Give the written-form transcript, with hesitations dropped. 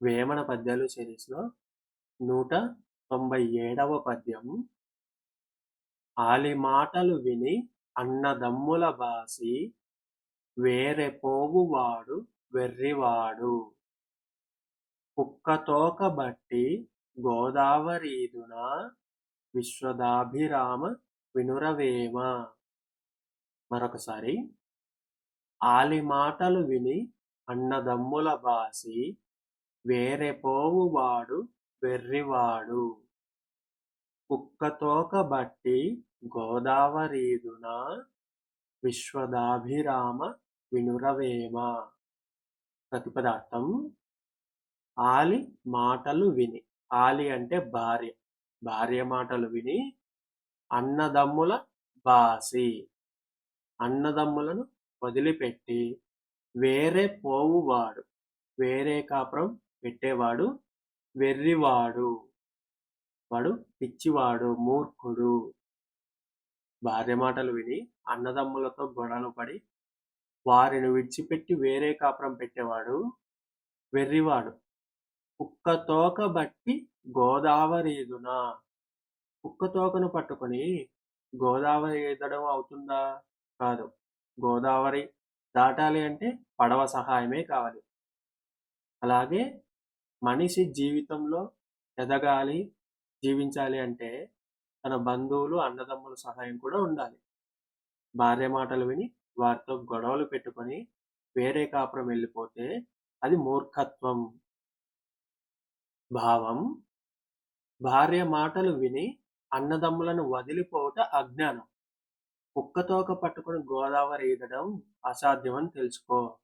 వేమన పద్యాలు సిరీస్‌లో 197వ పద్యం. ఆలిమాటలు విని అన్నదమ్ముల బాసి వేరె పోవువాడు వెర్రివాడు. కుక్కతోక బట్టి గోదావరీదున విశ్వదాభిరామ వినురవేమ. మరొకసారి. ఆలిమాటలు విని అన్నదమ్ముల బాసి వేరె పోవువాడు వెర్రివాడు. కుక్కతోక బట్టి గోదావరీదున విశ్వదాభిరామ వినురవేమ. ప్రతిపదార్థం. ఆలి మాటలు విని. ఆలి అంటే భార్య. భార్య మాటలు విని అన్నదమ్ముల బాసి. అన్నదమ్ములను వదిలిపెట్టి వేరే పోవువాడు. వేరే కాపురం పెట్టేవాడు వెర్రివాడు. వాడు పిచ్చివాడు, మూర్ఖుడు. భార్య మాటలు విని అన్నదమ్ములతో గొడవలు పడి వారిని విడిచిపెట్టి వేరే కాపురం పెట్టేవాడు వెర్రివాడు. కుక్కతోక బట్టి గోదావరీదున. కుక్కతోకను పట్టుకొని గోదావరి ఈదడం అవుతుందా? కాదు. గోదావరి దాటాలి అంటే పడవ సహాయమే కావాలి. అలాగే మనిషి జీవితంలో ఎదగాలి, జీవించాలి అంటే తన బంధువులు, అన్నదమ్ముల సహాయం కూడా ఉండాలి. భార్య మాటలు విని వారితో గొడవలు పెట్టుకొని వేరే కాపురం వెళ్ళిపోతే అది మూర్ఖత్వం. భావం. భార్య మాటలు విని అన్నదమ్ములను వదిలిపోవుట అజ్ఞానం. కుక్కతోక పట్టుకొని గోదావరి ఈదడం అసాధ్యమని తెలుసుకో.